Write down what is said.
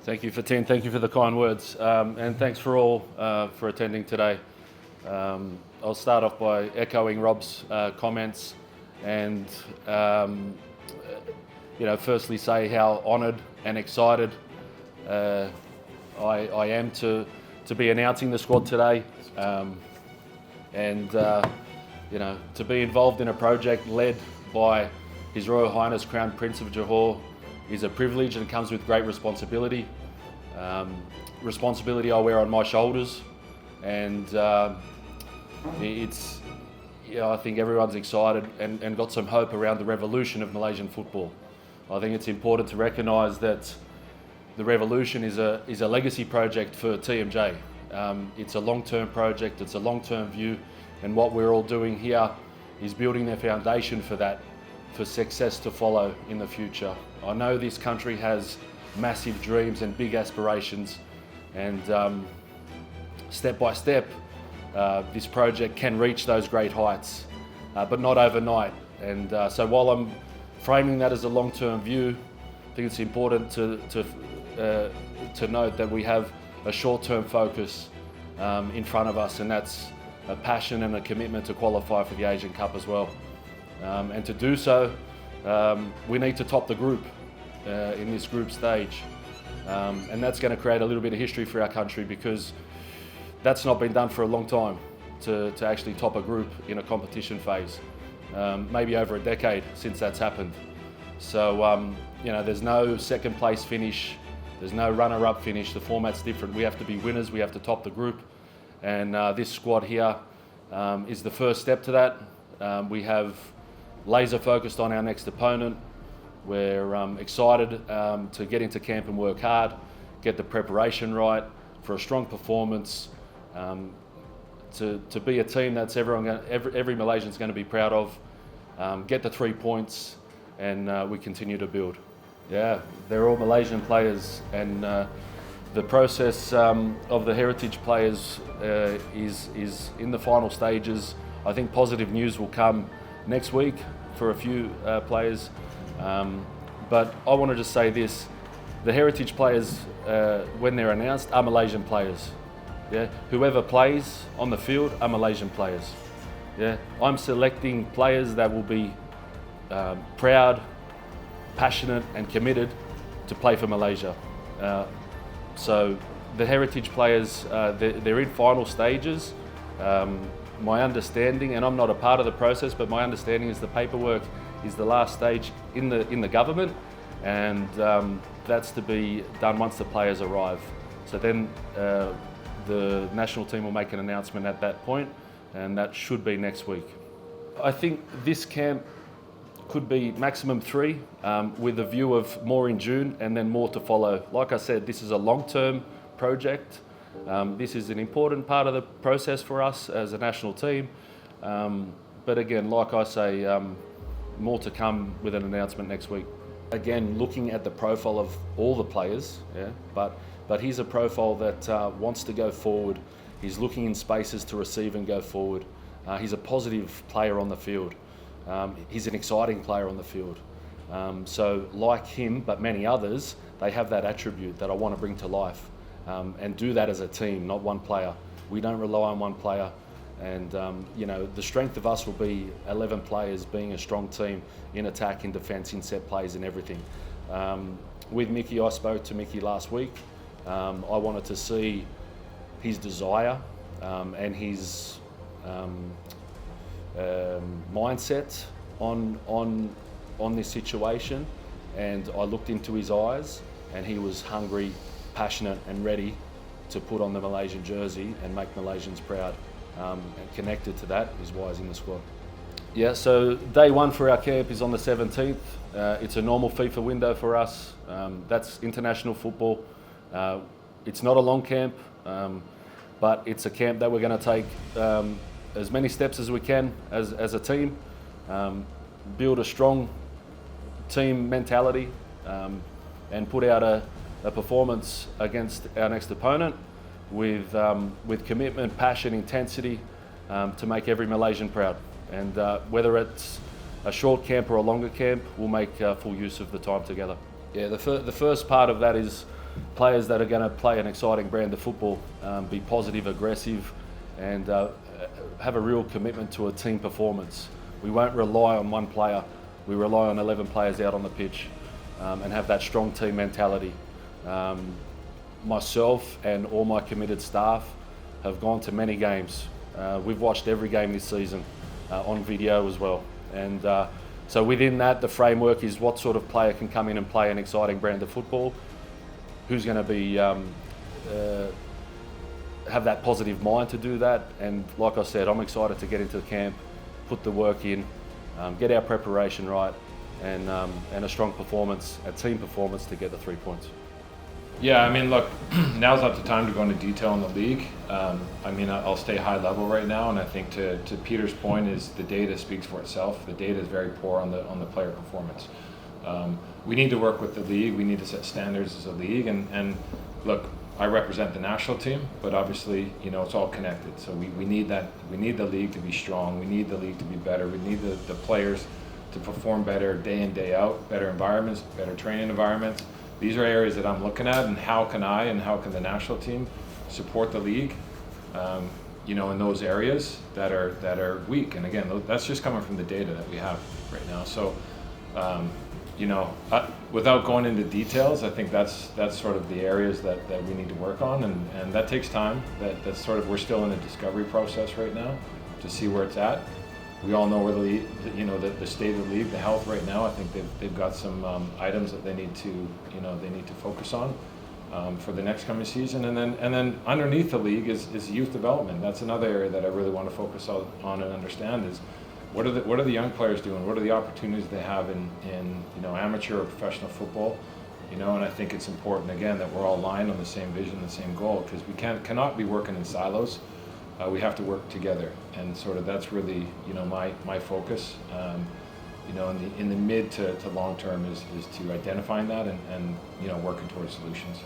Thank you, Fatin. Thank you for the kind words. And thanks for all for attending today. I'll start off by echoing Rob's comments and, firstly say how honoured and excited I am to be announcing the squad today. To be involved in a project led by His Royal Highness Crown Prince of Johor is a privilege and comes with great responsibility. Responsibility I wear on my shoulders, and I think everyone's excited and got some hope around the revolution of Malaysian football. I think it's important to recognise that the revolution is a legacy project for TMJ. It's a long-term project, it's a long-term view, and what we're all doing here is building the foundation for that, for success to follow in the future. I know this country has massive dreams and big aspirations, and step by step this project can reach those great heights, but not overnight. And so while I'm framing that as a long-term view, I think it's important to note that we have a short-term focus in front of us, and that's a passion and a commitment to qualify for the Asian Cup as well. And to do so, we need to top the group in this group stage. And that's going to create a little bit of history for our country, because that's not been done for a long time, to actually top a group in a competition phase. Maybe over a decade since that's happened. So, there's no second place finish, there's no runner-up finish. The format's different. We have to be winners, we have to top the group. And this squad here is the first step to that. We have laser focused on our next opponent. We're excited to get into camp and work hard, get the preparation right for a strong performance, to be a team that's every Malaysian's going to be proud of, get the 3 points, and we continue to build. Yeah, they're all Malaysian players, and the process of the heritage players is in the final stages. I think positive news will come next week for a few players. But I want to just say this: the heritage players, when they're announced, are Malaysian players. Yeah, whoever plays on the field are Malaysian players. Yeah, I'm selecting players that will be proud, passionate, and committed to play for Malaysia. So the heritage players, they're in final stages. My understanding, and I'm not a part of the process, but my understanding is the paperwork is the last stage in the government, and that's to be done once the players arrive. So then the national team will make an announcement at that point, and that should be next week. I think this camp could be maximum 3, with a view of more in June and then more to follow. Like I said, this is a long-term project. This is an important part of the process for us as a national team. But again, like I say, more to come with an announcement next week. Again, looking at the profile of all the players, yeah, but he's a profile that wants to go forward. He's looking in spaces to receive and go forward. He's a positive player on the field. He's an exciting player on the field. So like him, but many others, they have that attribute that I want to bring to life, and do that as a team, not one player. We don't rely on one player. And the strength of us will be 11 players being a strong team in attack, in defence, in set plays, and everything. With Mickey, I spoke to Mickey last week. I wanted to see his desire and his mindset on this situation, and I looked into his eyes, and he was hungry, passionate, and ready to put on the Malaysian jersey and make Malaysians proud. And connected to that is why he's in the squad. Yeah, so day 1 for our camp is on the 17th. It's a normal FIFA window for us. That's international football. It's not a long camp, but it's a camp that we're going to take as many steps as we can as a team, build a strong team mentality, and put out a performance against our next opponent with commitment, passion, intensity, to make every Malaysian proud. And whether it's a short camp or a longer camp, we'll make full use of the time together. Yeah, the first part of that is players that are going to play an exciting brand of football, be positive, aggressive, and have a real commitment to a team performance. We won't rely on one player. We rely on 11 players out on the pitch, and have that strong team mentality. Myself and all my committed staff have gone to many games. We've watched every game this season on video as well. And so within that, the framework is what sort of player can come in and play an exciting brand of football, who's going to be have that positive mind to do that. And like I said, I'm excited to get into the camp, put the work in, get our preparation right, and a strong performance, a team performance to get the 3 points. Yeah, I mean, look, now's not the time to go into detail on the league. I mean, I'll stay high level right now, and I think to Peter's point is the data speaks for itself. The data is very poor on the player performance. We need to work with the league. We need to set standards as a league, and look, I represent the national team, but obviously, you know, it's all connected. So we need that. We need the league to be strong. We need the league to be better. We need the players to perform better day in, day out, better environments, better training environments. These are areas that I'm looking at, and how can I and how can the national team support the league, you know, in those areas that are weak. And again, that's just coming from the data that we have right now. So, you know, without going into details, I think that's sort of the areas that we need to work on, and that takes time. That's sort of, we're still in a discovery process right now to see where it's at. We all know where the league, you know, the state of the league, the health right now. I think they've got some items that they need to focus on for the next coming season. And then underneath the league is youth development. That's another area that I really want to focus on and understand is what are the young players doing? What are the opportunities they have in you know, amateur or professional football? You know, and I think it's important again that we're all aligned on the same vision, the same goal, because we cannot be working in silos. We have to work together, and sort of that's really, you know, my focus. You know, in the mid to long term is to identifying that and you know, working towards solutions.